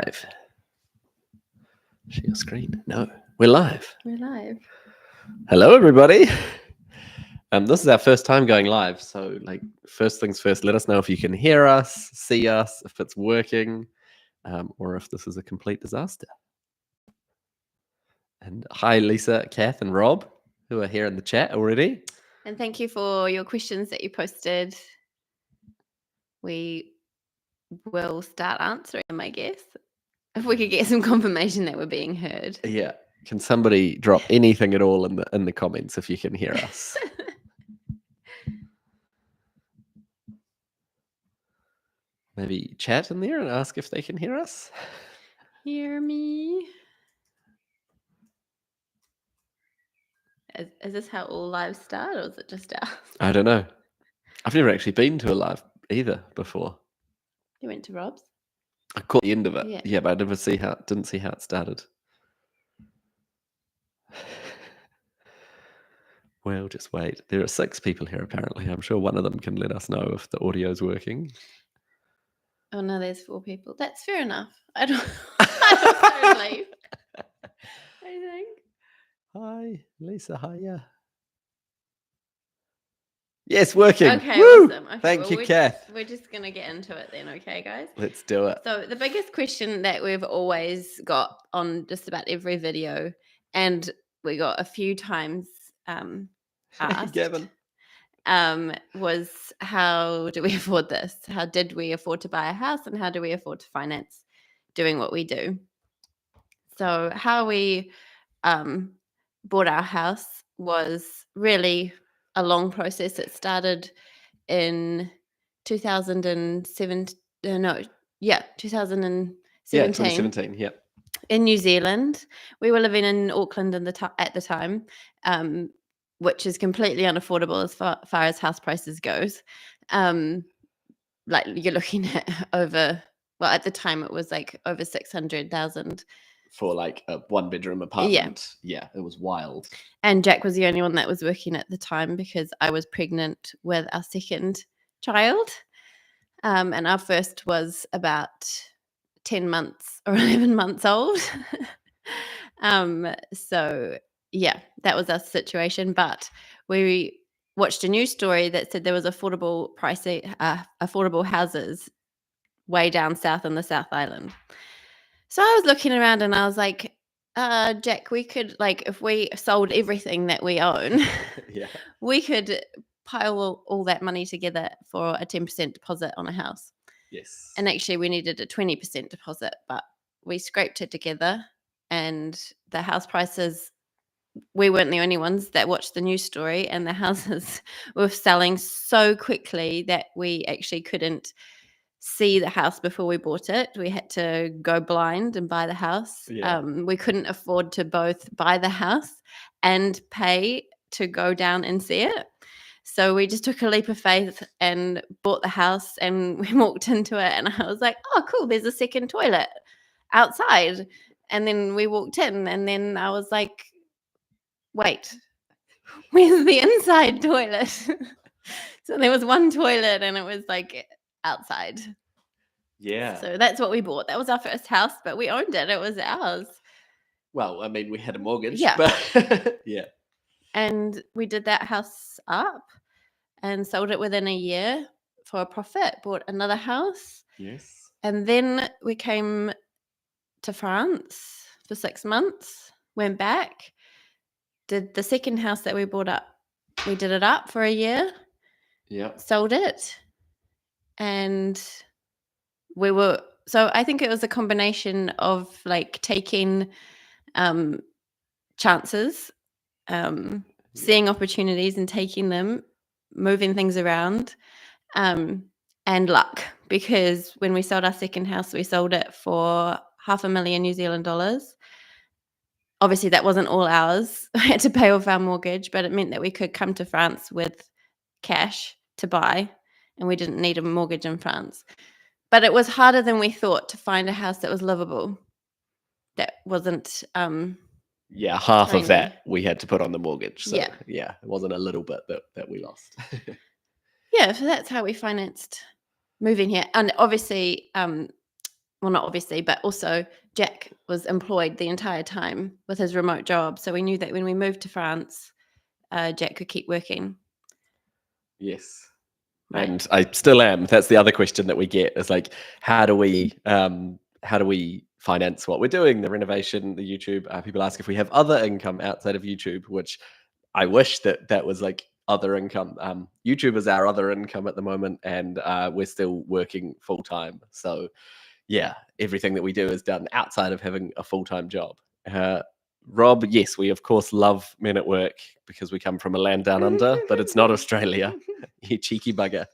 live? Share your screen. No, we're live. We're live. Hello, everybody. This is our first time going live. So, first things first, let us know if you can hear us, see us, if it's working, or if this is a complete disaster. And hi, Lisa, Kath, and Rob, who are here in the chat already. And thank you for your questions that you posted. We will start answering them, I guess, if we could get some confirmation that we're being heard. Yeah. Can somebody drop anything at all in the comments if you can hear us? Maybe chat in there and ask if they can hear us. Hear me? Is this how all lives start, or is it just ours? I don't know. I've never actually been to a live either before. You went to Rob's? I caught the end of it. Yeah, but I didn't see how it started. Well, just wait. There are 6 people here apparently. I'm sure one of them can let us know if the audio's working. Oh no, there's 4 people. That's fair enough. I don't believe. I think. Hi, Lisa. Hiya. Yes, working. Okay, Woo! awesome. Okay, Thank you, Kath. We're just going to get into it then, okay, guys? Let's do it. So the biggest question that we've always got on just about every video, and we got a few times asked, Gavin. was how do we afford this? How did we afford to buy a house, and how do we afford to finance doing what we do? So how we bought our house was really a long process. It started in 2007. 2017. Yeah, 2017. Yeah. In New Zealand, we were living in Auckland at the time, which is completely unaffordable as far as house prices goes. Like you're looking at at the time it was like over 600,000 for like a 1-bedroom apartment. Yeah, it was wild. And Jack was the only one that was working at the time because I was pregnant with our second child. And our first was about 10 months or 11 months old. So yeah, that was our situation. But we watched a news story that said there was affordable houses way down south on the South Island. So I was looking around and I was like, Jack, we could, if we sold everything that we own, Yeah, we could pile all that money together for a 10% deposit on a house. Yes. And actually we needed a 20% deposit, but we scraped it together, and the house prices, we weren't the only ones that watched the news story, and the houses were selling so quickly that we actually couldn't see the house before we bought it. We had to go blind and buy the house. Yeah. We couldn't afford to both buy the house and pay to go down and see it. So we just took a leap of faith and bought the house, and we walked into it and I was like, oh, cool, there's a second toilet outside. And then we walked in and then I was like, wait, where's the inside toilet? So there was one toilet and it was like outside. Yeah. So that's what we bought. That was our first house, but we owned it. It was ours. Well, I mean, we had a mortgage. Yeah. But yeah. And we did that house up and sold it within a year for a profit, bought another house. Yes. And then we came to France for 6 months, went back, did the second house that we bought up. We did it up for a year. Yeah. Sold it. And so I think it was a combination of taking chances, seeing opportunities and taking them, moving things around, and luck. Because when we sold our second house, we sold it for $500,000 New Zealand dollars. Obviously, that wasn't all ours. I had to pay off our mortgage, but it meant that we could come to France with cash to buy, and we didn't need a mortgage in France. But it was harder than we thought to find a house that was livable. That wasn't half tiny. Of that we had to put on the mortgage. So Yeah, it wasn't a little bit that we lost. Yeah, so that's how we financed moving here. And obviously well, not obviously, but also Jack was employed the entire time with his remote job. So we knew that when we moved to France, Jack could keep working. Yes. Right. And I still am. That's the other question that we get is like, how do we finance what we're doing, the renovation, the YouTube? People ask if we have other income outside of YouTube, which I wish that that was like other income. YouTube is our other income at the moment, and we're still working full time. So yeah, everything that we do is done outside of having a full time job. Uh, Rob, yes, we of course love Men at Work because we come from a land down under, but it's not Australia. You cheeky bugger.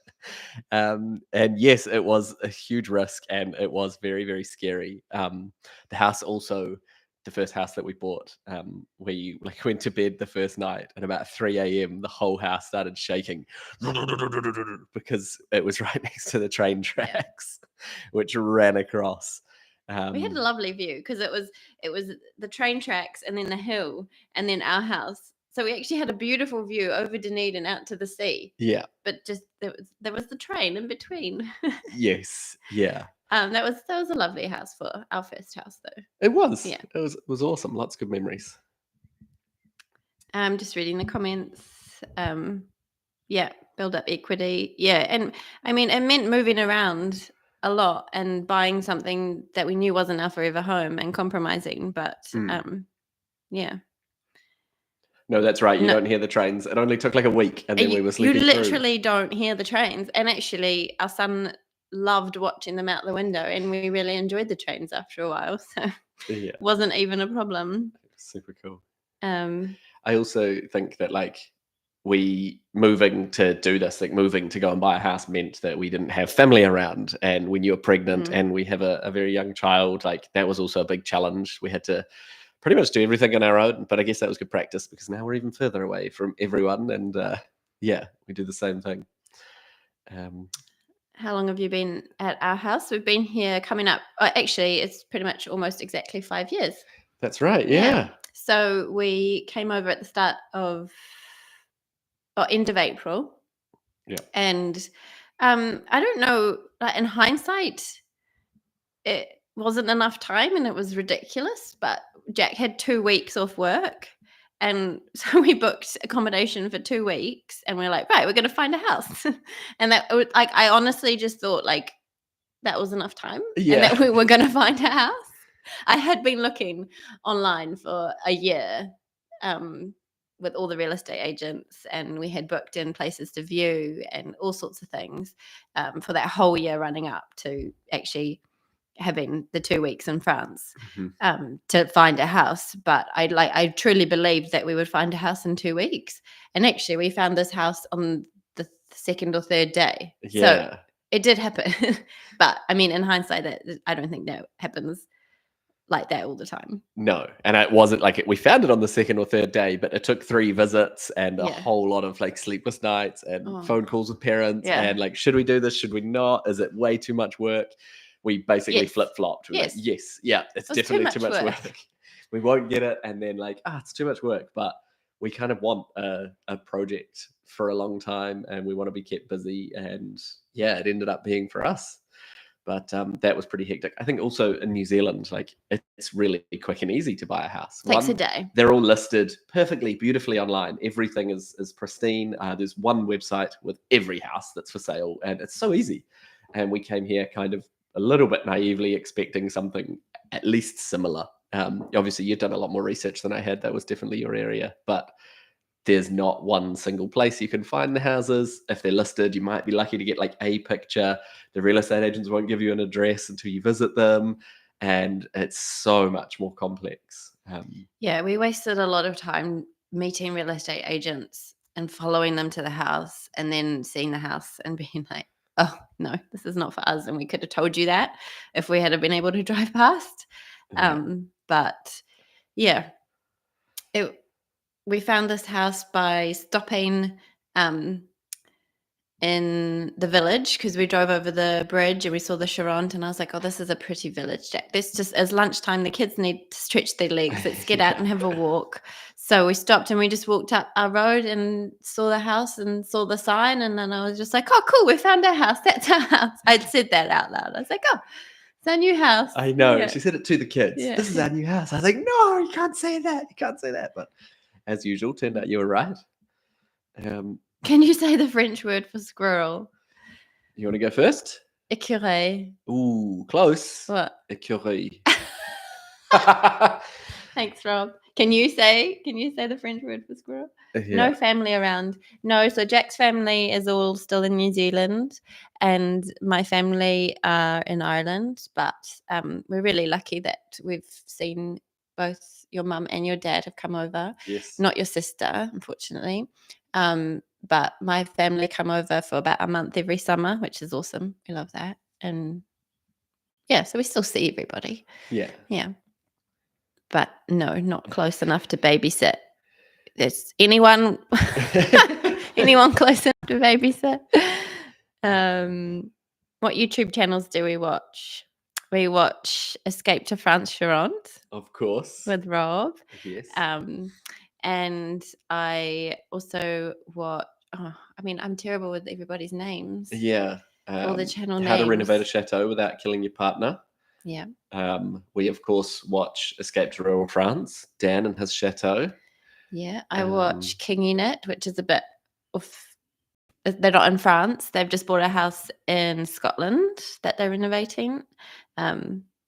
And yes, it was a huge risk and it was very, very scary. The house also, the first house that we bought, we like went to bed the first night and about 3 a.m. the whole house started shaking because it was right next to the train Yeah. tracks, which ran across. We had a lovely view because it was the train tracks and then the hill and then our house. So we actually had a beautiful view over Dunedin out to the sea. Yeah. But just there was the train in between. Yes. Yeah. That was a lovely house for our first house though. It was. Yeah. It was awesome. Lots of good memories. Just reading the comments. Yeah, build up equity. Yeah, and I mean, it meant moving around a lot and buying something that we knew wasn't our forever home and compromising. But yeah, No, that's right. You no, don't hear the trains. It only took like a week, and then we you, were you sleeping through. literally don't hear the trains. And actually, our son loved watching them out the window, and we really enjoyed the trains after a while. So Yeah, it wasn't even a problem. super cool. Um, I also think that like we moving to do this, like moving to go and buy a house meant that we didn't have family around. And when you're pregnant Mhm. and we have a very young child, like that was also a big challenge. We had to pretty much do everything on our own, but I guess that was good practice because now we're even further away from everyone. And yeah, we do the same thing. How long have you been at our house? We've been here coming up. Actually, it's pretty much almost exactly 5 years. That's right. Yeah. Yeah. So we came over at the start of or end of April. Yeah. And I don't know, like in hindsight, it wasn't enough time and it was ridiculous, but Jack had 2 weeks off work. And so we booked accommodation for 2 weeks and we're like, right, we're gonna find a house. And like I honestly just thought like that was enough time and that Yeah. we were gonna find a house. I had been looking online for a year, with all the real estate agents, and we had booked in places to view and all sorts of things, for that whole year running up to actually having the 2 weeks in France, Mhm. to find a house. But I truly believed that we would find a house in 2 weeks, and actually we found this house on the second or third day. So Yeah. it did happen. But I mean, in hindsight, that I don't think that happens like that all the time. No, and it wasn't like we found it on the second or third day, but it took 3 visits and a Yeah. whole lot of like sleepless nights and Oh, phone calls with parents yeah. and like, should we do this? Should we not? Is it way too much work? We basically Yes. flip flopped. We're like, Yes. yes, yeah, it's It was too definitely much too much work. work. We won't get it, and then like, it's too much work. But we kind of want a project for a long time, and we want to be kept busy. And yeah, it ended up being for us. But that was pretty hectic. I think also in New Zealand, like it's really quick and easy to buy a house. Takes a day. They're all listed perfectly, beautifully online. Everything is pristine. There's one website with every house that's for sale, and it's so easy. And we came here kind of a little bit naively expecting something at least similar. Obviously, you've done a lot more research than I had. That was definitely your area, but there's not one single place you can find the houses. If they're listed, you might be lucky to get like a picture. The real estate agents won't give you an address until you visit them. And it's so much more complex. Yeah, we wasted a lot of time meeting real estate agents and following them to the house and then seeing the house and being like, oh, no, this is not for us. And we could have told you that if we had been able to drive past. Yeah. But yeah, we found this house by stopping in the village because we drove over the bridge and we saw the Charente and I was like, oh, this is a pretty village, Jack. This just as lunchtime, the kids need to stretch their legs. Let's get out and have a walk. So we stopped and we just walked up our road and saw the house and saw the sign. And then I was just like, oh, cool, we found our house. That's our house. I'd said that out loud. I was like, oh, It's our new house. I know. Yeah. She said it to the kids. Yeah. This is our new house. I was like, no, you can't say that. You can't say that. But as usual, turned out you were right. Can you say the French word for squirrel? You want to go first? Écureuil. Ooh, close. What? Écureuil. Thanks, Rob. Can you say the French word for squirrel? Yeah. No family around. No, so Jack's family is all still in New Zealand and my family are in Ireland, but we're really lucky that we've seen both your mum and your dad have come over. Yes. Not your sister, unfortunately. But my family come over for about a month every summer, which is awesome. We love that. And yeah, so we still see everybody. Yeah. Yeah. But no, not close enough to babysit. There's anyone close enough to babysit? What YouTube channels do we watch? We watch Escape to France Charente Of course. with Rob. Yes. And I also watch. I'm terrible with everybody's names. Yeah. All the channel names. How to renovate a chateau without killing your partner. Yeah. We of course watch Escape to Rural France, Dan and his chateau. Yeah, I watch King Unit, which is a bit of. They're not in France. They've just bought a house in Scotland that they're renovating. I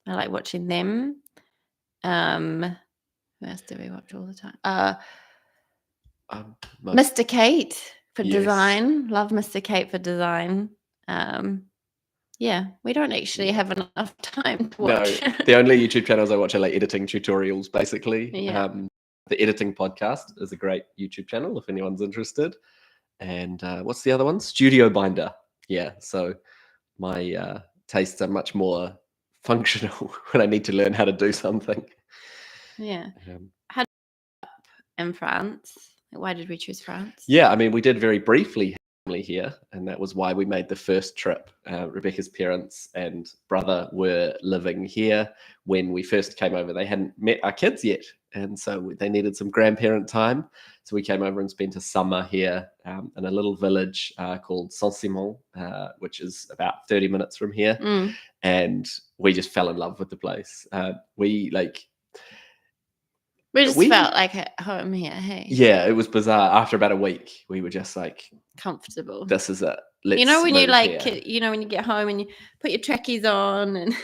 like watching them. Who else do we watch all the time? Mr. Kate for design. Love Mr. Kate for design. Yeah, we don't actually have enough time to watch. No, the only YouTube channels I watch are like editing tutorials, basically. Yeah. The Editing Podcast is a great YouTube channel if anyone's interested. And what's the other one? Studio Binder. Yeah, so my tastes are much more functional when I need to learn how to do something. Yeah. How did you up in France? Why did we choose France? Yeah, I mean, we did very briefly here, and that was why we made the first trip. Rebecca's parents and brother were living here when we first came over. They hadn't met our kids yet, and so they needed some grandparent time. So we came over and spent a summer here in a little village called Saint-Simon, which is about 30 minutes from here. And we just fell in love with the place. We felt like at home here, hey? Yeah, it was bizarre. After about a week, we were just like comfortable. This is it. When you get home and you put your trackies on and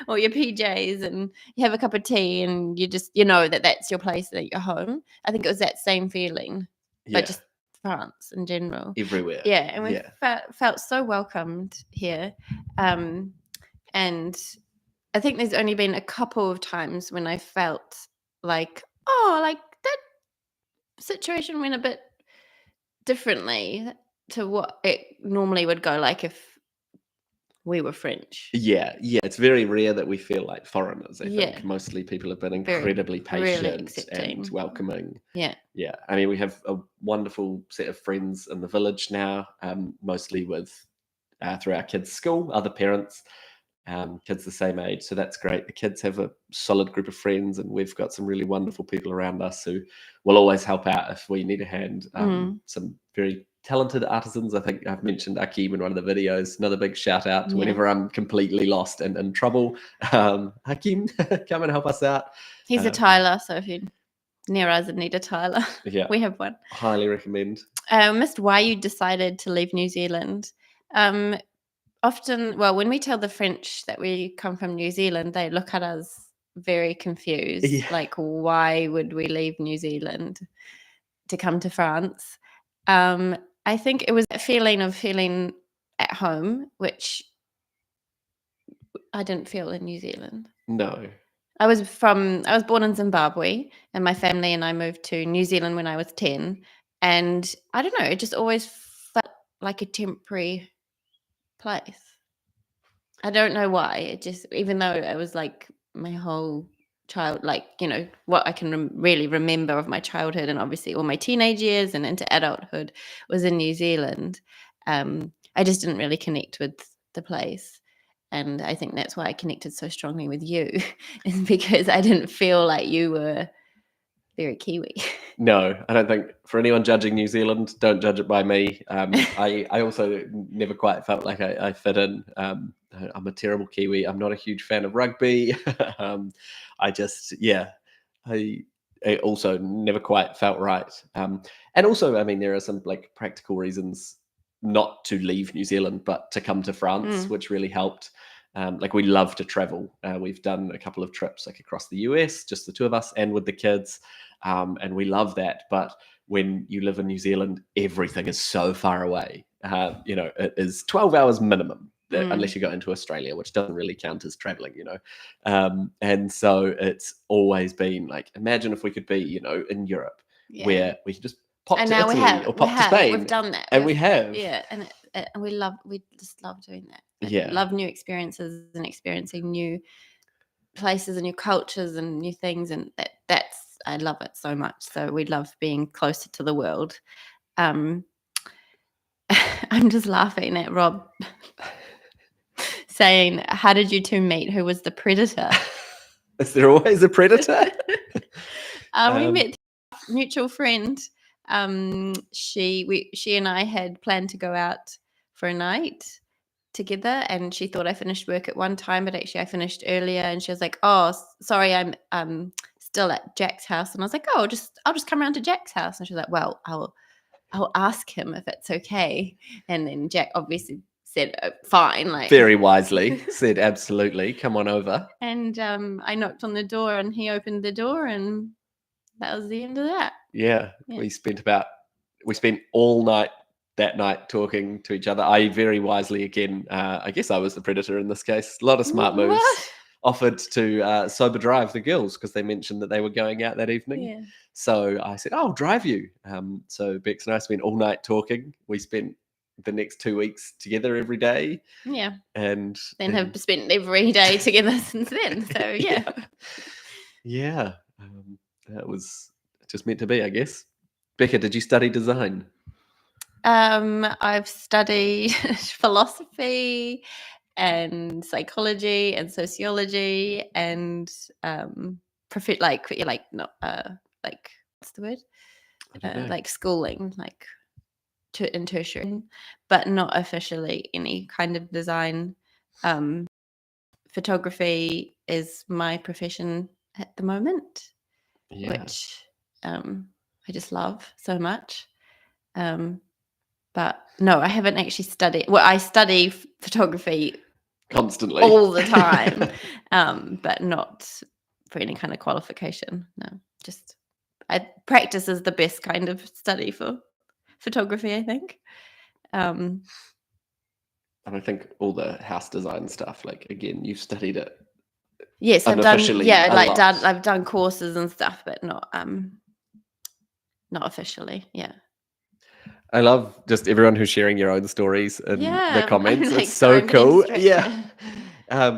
or your PJs and you have a cup of tea and you just that's your place, that you're home. I think it was that same feeling, but just France in general, everywhere. Yeah, and we felt so welcomed here, and I think there's only been a couple of times when I felt like that situation went a bit differently to what it normally would go like if we were French. Yeah, it's very rare that we feel like foreigners. I think mostly people have been incredibly patient and welcoming. Yeah. I mean, we have a wonderful set of friends in the village now, mostly through our kids' school, other parents. Kids the same age, so that's great. The kids have a solid group of friends, and we've got some really wonderful people around us who will always help out if we need a hand. Some very talented artisans. I think I've mentioned Akeem in one of the videos. Another big shout out to whenever I'm completely lost and in trouble. Akeem, come and help us out. He's a tiler, so if you're near us and need a tiler, we have one. Highly recommend. I missed why you decided to leave New Zealand. Often, when we tell the French that we come from New Zealand, they look at us very confused. Like, why would we leave New Zealand to come to France? I think it was that feeling at home, which I didn't feel in New Zealand. No. I was born in Zimbabwe, and my family and I moved to New Zealand when I was 10. And I don't know, it just always felt like a temporary place. I don't know why. It just, even though it was like my whole child, what I can really remember of my childhood and obviously all my teenage years and into adulthood was in New Zealand. I just didn't really connect with the place. And I think that's why I connected so strongly with you, is because I didn't feel like you were very Kiwi. No, I don't think for anyone judging New Zealand, don't judge it by me. I also never quite felt like I fit in. I'm a terrible Kiwi. I'm not a huge fan of rugby. I just, yeah, I, I also never quite felt right. And also, I mean, there are some like practical reasons not to leave New Zealand, but to come to France, which really helped. Like we love to travel. We've done a couple of trips like across the US, just the two of us, and with the kids, and we love that. But when you live in New Zealand, everything is so far away. It is 12 hours minimum, unless you go into Australia, which doesn't really count as traveling. And so it's always been like, imagine if we could be, in Europe, where we could just pop And to now Italy or pop to Spain. we've done that. And we have. Yeah, and we just love doing that. Yeah. Love new experiences and experiencing new places and new cultures and new things, and that's I love it so much. So we love being closer to the world. I'm just laughing at Rob saying, "How did you two meet? Who was the predator?" Is there always a predator? We met a mutual friend. She and I had planned to go out for a night together, and she thought I finished work at one time, but actually I finished earlier, and she was like, "Oh, sorry, I'm still at Jack's house." And I was like, "Oh, I'll just come around to Jack's house." And she was like, "Well, I'll ask him if it's okay." And then Jack obviously said, "Fine," like very wisely said, "Absolutely, come on over." And I knocked on the door, and he opened the door, and that was the end of that. Yeah. We spent all night that night talking to each other. I very wisely, again, I guess I was the predator in this case. A lot of smart moves. What? Offered to sober drive the girls because they mentioned that they were going out that evening. Yeah. So I said, "I'll drive you." So Bex and I spent all night talking. We spent the next 2 weeks together every day. Yeah. And then have spent every day together since then. So yeah. Yeah. That was just meant to be, I guess. Becca, did you study design? I've studied philosophy and psychology and sociology and what's the word? Like schooling, like in tertiary, but not officially any kind of design. Photography is my profession at the moment, which I just love so much. But no, I haven't actually studied. Well, I study photography constantly all the time, but not for any kind of qualification. No, just practice is the best kind of study for photography, I think. And I think all the house design stuff, like again, you've studied it. Yes, I've done. Yeah, I've done courses and stuff, but not officially. Yeah. I love just everyone who's sharing your own stories in the comments. Like, it's so cool. Yeah.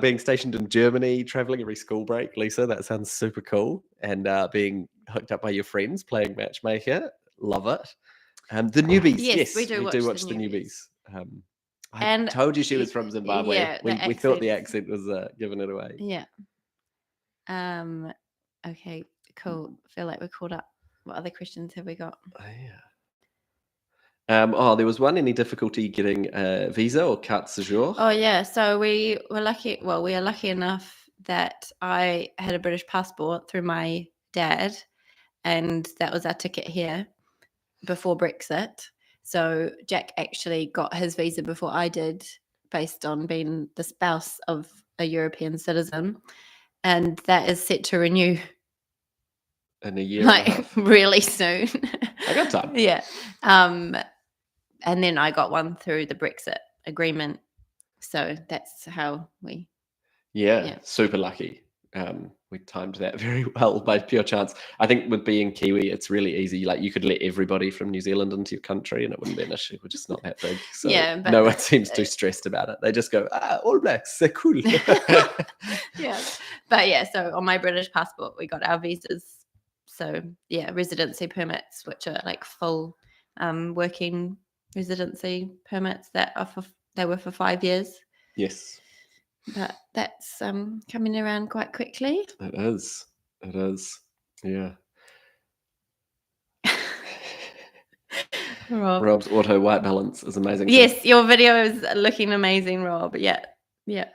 Being stationed in Germany, traveling every school break, Lisa, that sounds super cool. And being hooked up by your friends, playing matchmaker, love it. The newbies, yes, we do watch the newbies. I told you she was from Zimbabwe. Yeah, we thought the accent was giving it away. Yeah. Okay, cool. Feel like we're caught up. What other questions have we got? Oh, yeah. There was one. Any difficulty getting a visa or carte séjour? Oh yeah, so we were lucky. Well, we are lucky enough that I had a British passport through my dad, and that was our ticket here before Brexit. So Jack actually got his visa before I did, based on being the spouse of a European citizen, and that is set to renew in a year, like really soon. I got time. Yeah. And then I got one through the Brexit agreement. So that's how we. Yeah. Super lucky. We timed that very well by pure chance. I think with being Kiwi, it's really easy. Like you could let everybody from New Zealand into your country and it wouldn't be an issue. We're just not that big. So but no one seems too stressed about it. They just go, All Blacks, they're cool. Yeah. But yeah, so on my British passport, we got our visas. So yeah, residency permits, which are like full working residency permits that they were for 5 years. Yes. But that's coming around quite quickly. It is. Yeah. Rob. Rob's auto white balance is amazing. Yes, your video is looking amazing, Rob. Yeah. Yeah.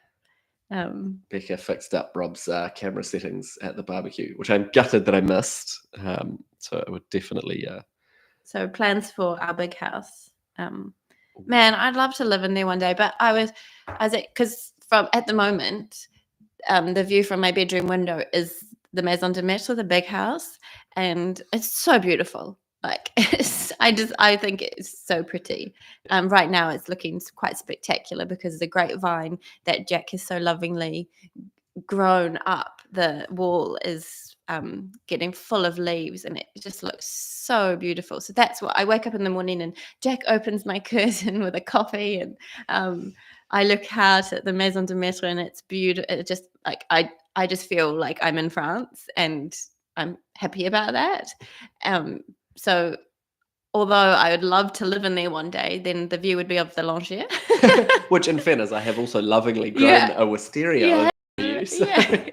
Becca fixed up Rob's camera settings at the barbecue, which I'm gutted that I missed. So I would definitely. So plans for our big house. Man, I'd love to live in there one day, but because from at the moment, the view from my bedroom window is the Maison de Maître, the big house, and it's so beautiful. Like I think it's so pretty. Right now it's looking quite spectacular because the grapevine that Jack has so lovingly grown up, the wall is getting full of leaves and it just looks so beautiful. So that's what I wake up in the morning and Jack opens my curtain with a coffee and I look out at the Maison de Maître and it's beautiful. It just like I just feel like I'm in France and I'm happy about that. So although I would love to live in there one day, then the view would be of the Langier. Which in fairness, I have also lovingly grown Yeah. a wisteria Yeah. over you. So Yeah.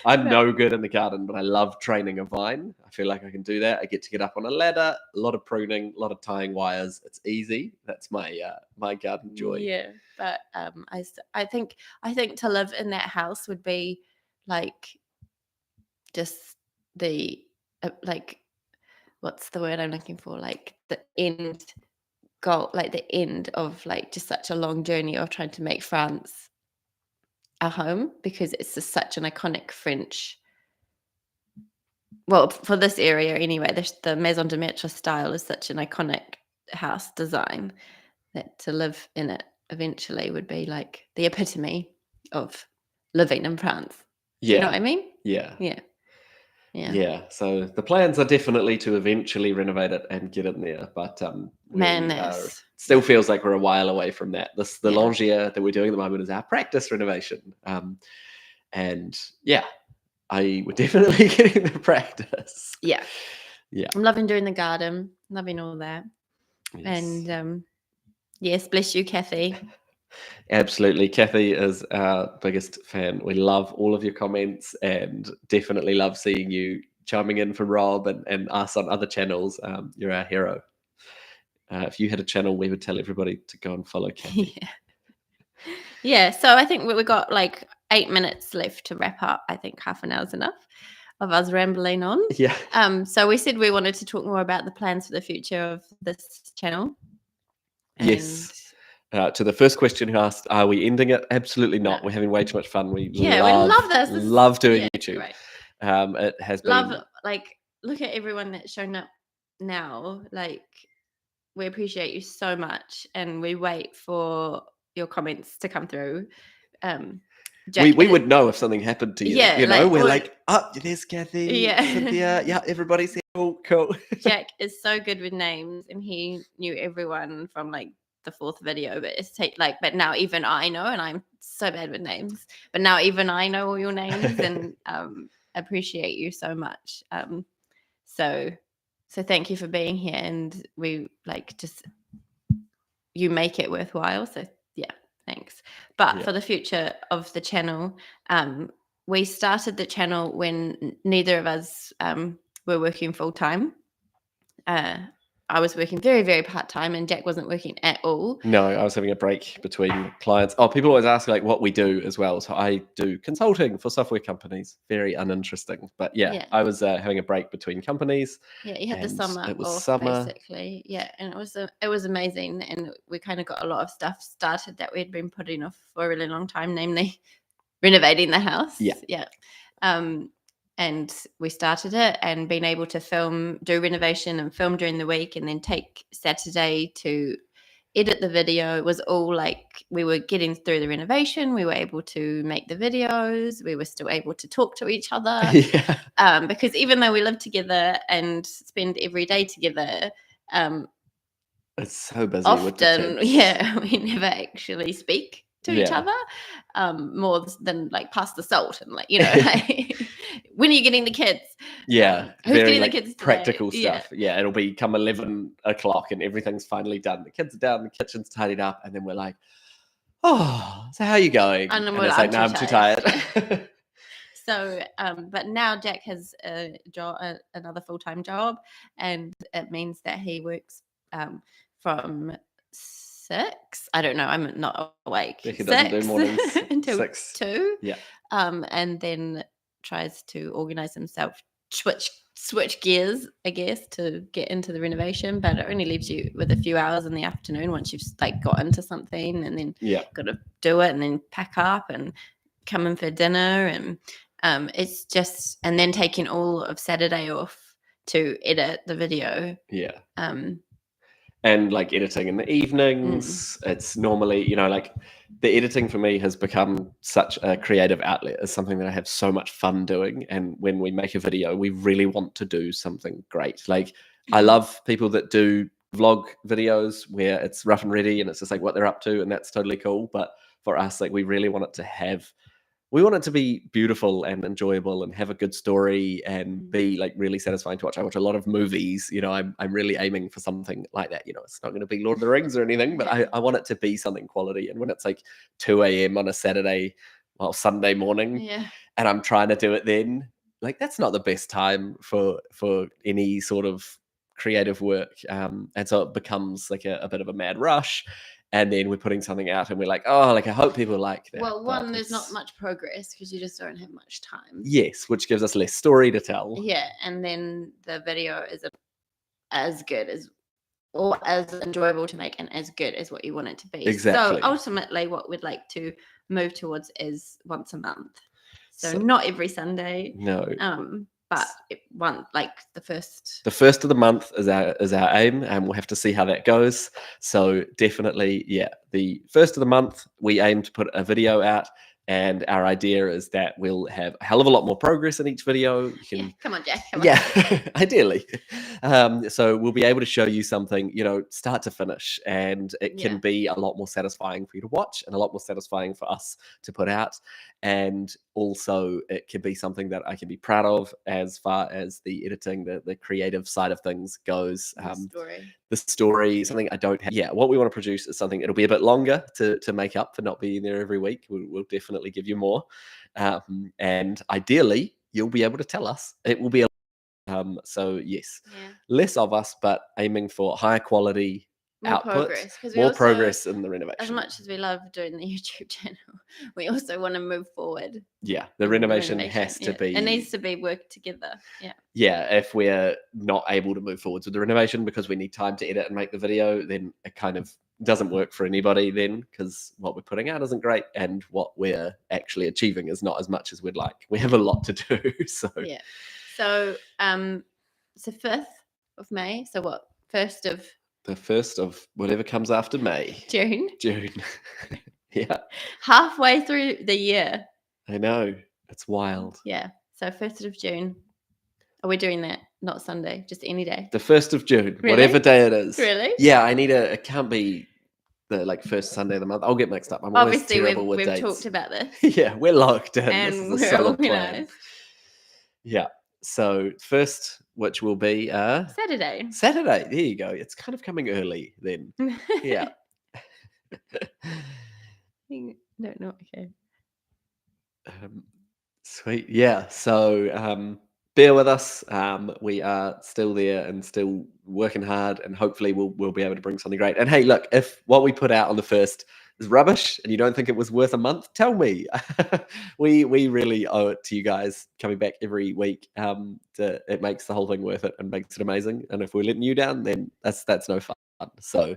I'm no good in the garden, but I love training a vine. I feel like I can do that. I get to get up on a ladder, a lot of pruning, a lot of tying wires. It's easy. That's my my garden joy. Yeah, but I think to live in that house would be like just the like what's the word I'm looking for? Like the end goal, like the end of like just such a long journey of trying to make France a home because it's just such an iconic French. Well, for this area anyway, the Maison de Maître style is such an iconic house design that to live in it eventually would be like the epitome of living in France. Do you know what I mean? Yeah. Yeah. Yeah. Yeah. So the plans are definitely to eventually renovate it and get in there, but still feels like we're a while away from that. The Langier that we're doing at the moment is our practice renovation, and yeah, we're definitely getting the practice. Yeah. Yeah. I'm loving doing the garden, loving all that, Yes. and yes, bless you, Kathy. Absolutely. Kathy is our biggest fan. We love all of your comments and definitely love seeing you chiming in for Rob and us on other channels. You're our hero. If you had a channel, we would tell everybody to go and follow Kathy. Yeah. Yeah. So I think we've got like 8 minutes left to wrap up. I think half an hour's enough of us rambling on. Yeah. So we said we wanted to talk more about the plans for the future of this channel. Yes. To the first question who asked, are we ending it? Absolutely not. No. We're having way too much fun. We love this. Love doing yeah, YouTube. Great. It has been Like look at everyone that's shown up now. Like we appreciate you so much and we wait for your comments to come through. we would know if something happened to you. Yeah, you know, like, we're or- like, oh, there's Kathy, Yeah. Cynthia, yeah, everybody's here. Cool. Jack is so good with names and he knew everyone from like the 4th video, but but now even I know, and I'm so bad with names, but now even I know all your names and appreciate you so much. So thank you for being here, and we like just you make it worthwhile. So yeah, thanks. But for the future of the channel, we started the channel when neither of us were working full time. I was working very, very part-time and Jack wasn't working at all. No, I was having a break between clients. Oh, people always ask like what we do as well. So I do consulting for software companies. Very uninteresting. But yeah. I was having a break between companies. Yeah, you had the summer it was off, summer. basically. Yeah, and it was amazing. And we kind of got a lot of stuff started that we had been putting off for a really long time, namely renovating the house. Yeah. And we started it and being able to do renovation and film during the week and then take Saturday to edit the video. It was all like we were getting through the renovation. We were able to make the videos. We were still able to talk to each other. Because even though we live together and spend every day together, it's so busy. Often, with the kids. we never actually speak to each other more than like pass the salt and like, like, when are you getting the kids? Yeah. Who's very getting like the kids today? practical stuff. Yeah. It'll be come 11 o'clock and everything's finally done. The kids are down, the kitchen's tidied up, and then we're like, oh, so how are you going? And it's like, no, I'm too tired. So, but now Jack has a job, another full-time job, and it means that he works from 6. I don't know. I'm not awake. Becky doesn't do 6 mornings. until 6. 2. Yeah. And then tries to organize himself, switch gears, I guess, to get into the renovation. But it only leaves you with a few hours in the afternoon once you've like got into something, and then Yeah. got to do it, and then pack up and come in for dinner, and it's just, and then taking all of Saturday off to edit the video. Yeah. Um, And like editing in the evenings, it's normally, like the editing for me has become such a creative outlet. It's something that I have so much fun doing. And when we make a video, we really want to do something great. Like I love people that do vlog videos where it's rough and ready and it's just like what they're up to, and that's totally cool. But for us, like we really want it to have, we want it to be beautiful and enjoyable and have a good story and be like really satisfying to watch. I watch a lot of movies, I'm really aiming for something like that. It's not going to be Lord of the Rings or anything, but I want it to be something quality. And when it's like 2 a.m. on a Saturday, well, Sunday morning, and I'm trying to do it then, like that's not the best time for any sort of creative work. And so it becomes like a bit of a mad rush. And then we're putting something out and we're like, oh, like I hope people like that. Well, one, there's not much progress because you just don't have much time. Yes, which gives us less story to tell. Yeah, and then the video isn't as good as, or as enjoyable to make and as good as what you want it to be. Exactly. So ultimately what we'd like to move towards is once a month. So not every Sunday. No. But like the first of the month is our aim, and we'll have to see how that goes. So definitely, the first of the month we aim to put a video out, and our idea is that we'll have a hell of a lot more progress in each video. You can, come on, Jack. Come on. Ideally. So we'll be able to show you something, start to finish, and it can be a lot more satisfying for you to watch and a lot more satisfying for us to put out. And also it can be something that I can be proud of as far as the editing, the creative side of things goes. The story, something I don't have. Yeah, what we want to produce is something, it'll be a bit longer to make up for not being there every week. We'll definitely give you more. And ideally, you'll be able to tell us. It will be so yes, less of us, but aiming for higher quality output, more progress in the renovation. As much as we love doing the YouTube channel, we also want to move forward. Yeah, the renovation has to be. It needs to be worked together. If we're not able to move forwards with the renovation because we need time to edit and make the video, then it kind of doesn't work for anybody then, because what we're putting out isn't great and what we're actually achieving is not as much as we'd like. We have a lot to do. So 5th of May. So what? 1st of the 1st of whatever comes after May. June. Yeah. Halfway through the year. I know. It's wild. Yeah. So 1st of June. Are we doing that? Not Sunday, just any day. The 1st of June, really? Whatever day it is. Really? Yeah, it can't be the first Sunday of the month. I'll get mixed up. I'm obviously always terrible with dates. We've talked about this. Yeah, we're locked in. And this is a solid plan. Yeah. So first, which will be Saturday. There you go. It's kind of coming early then. Yeah. Don't know. Okay. Sweet. Yeah. So bear with us. We are still there and still working hard, and hopefully we'll be able to bring something great. And hey, look, if what we put out on the 1st is rubbish and you don't think it was worth a month, tell me. we really owe it to you guys coming back every week. It makes the whole thing worth it and makes it amazing. And if we're letting you down, then that's no fun. So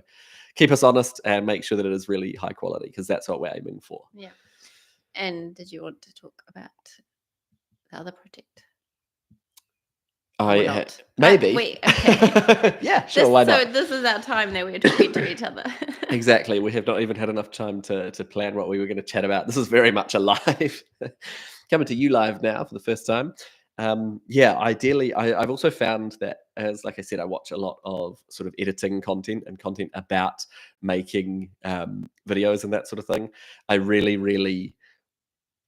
keep us honest and make sure that it is really high quality, because that's what we're aiming for. Yeah. And did you want to talk about the other project? Maybe. Wait, okay. Yeah, sure. Why not? So this is our time that we're talking to each other. Exactly. We have not even had enough time to plan what we were going to chat about. This is very much a live. Coming to you live now for the first time. Ideally, I've also found that, as like I said, I watch a lot of sort of editing content and content about making videos and that sort of thing. I really, really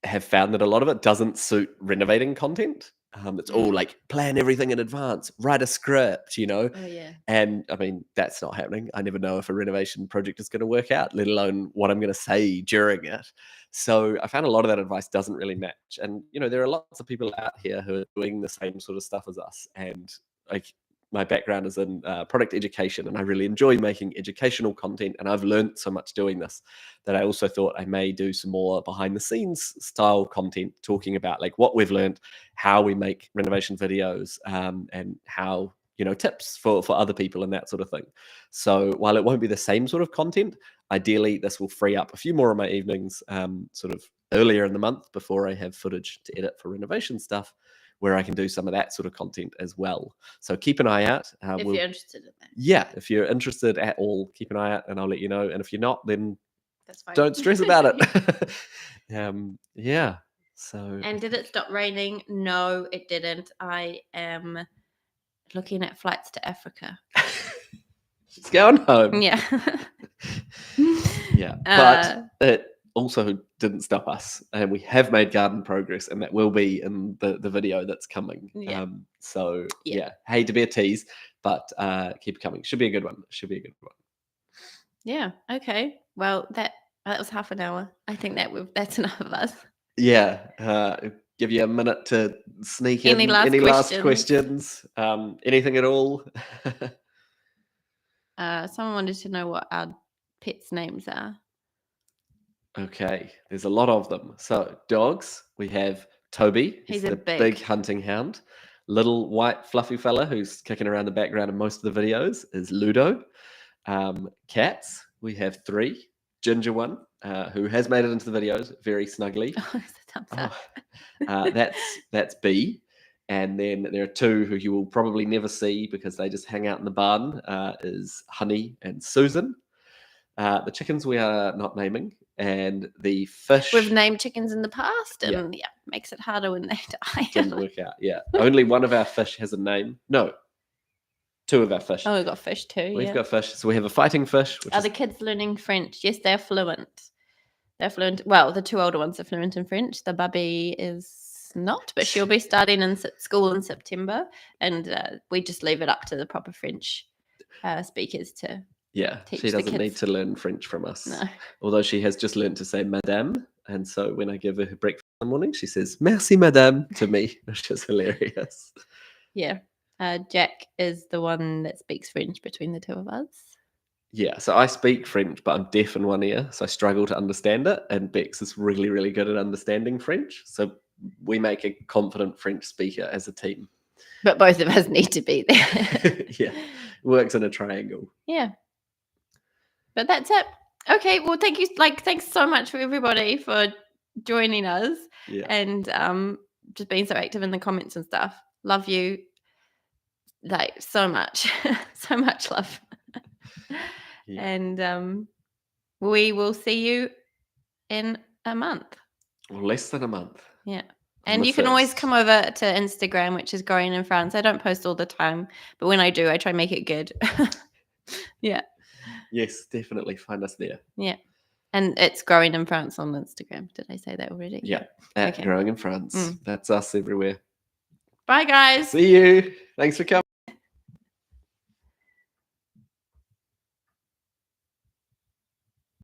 have found that a lot of it doesn't suit renovating content. It's all like plan everything in advance, write a script, Oh, yeah. And I mean, that's not happening. I never know if a renovation project is going to work out, let alone what I'm going to say during it. So I found a lot of that advice doesn't really match. And, there are lots of people out here who are doing the same sort of stuff as us. And like, my background is in product education, and I really enjoy making educational content. And I've learned so much doing this that I also thought I may do some more behind the scenes style content, talking about like what we've learned, how we make renovation videos, and how, tips for other people and that sort of thing. So while it won't be the same sort of content, ideally this will free up a few more of my evenings, sort of earlier in the month before I have footage to edit for renovation stuff, where I can do some of that sort of content as well. So keep an eye out. If you're interested in that. Yeah, if you're interested at all, keep an eye out and I'll let you know. And if you're not, then that's fine. Don't stress about it. Yeah. So. And did it stop raining? No, it didn't. I am looking at flights to Africa. She's going home. Yeah. Yeah. But it also didn't stop us. And we have made garden progress, and that will be in the video that's coming. Yeah. So yeah. Hate to be a tease, but keep it coming. Should be a good one. Yeah. Okay. Well, that was half an hour. I think that's enough of us. Yeah. Give you a minute to sneak in. Any last questions? Anything at all? Someone wanted to know what our pets' names are. Okay, there's a lot of them. So dogs, we have Toby. He's the big hunting hound. Little white fluffy fella who's kicking around the background in most of the videos is Ludo. Cats, we have 3. Ginger one, who has made it into the videos very snugly. That's B. And then there are 2 who you will probably never see because they just hang out in the barn, is Honey and Susan. The chickens we are not naming. And the fish... We've named chickens in the past, and makes it harder when they die. Didn't work out, Only one of our fish has a name. No, 2 of our fish. Oh, we've got fish too. We've got fish. So we have a fighting fish. Are the kids learning French? Yes, they're fluent. Well, the 2 older ones are fluent in French. The bubby is not, but she'll be starting in school in September, and we just leave it up to the proper French speakers to teach she doesn't need to learn French from us. No. Although she has just learned to say madame, and so when I give her breakfast in the morning, she says merci madame to me, which is hilarious. Yeah. Jack is the one that speaks French between the 2 of us. Yeah, so I speak French, but I'm deaf in one ear, so I struggle to understand it. And Bex is really, really good at understanding French. So we make a confident French speaker as a team. But both of us need to be there. Yeah, works in a triangle. Yeah. But that's it. Okay, well, thank you. Thanks so much for everybody for joining us and just being so active in the comments and stuff. Love you. So much. So much love. And we will see you in a month. Well, less than a month. Yeah. And you can always come over to Instagram, which is Growing in France. I don't post all the time, but when I do, I try and make it good. Yeah. Yes, definitely find us there. Yeah. And it's Growing in France on Instagram. Did I say that already? Yeah. At Growing in France. That's us everywhere. Bye, guys. See you. Thanks for coming.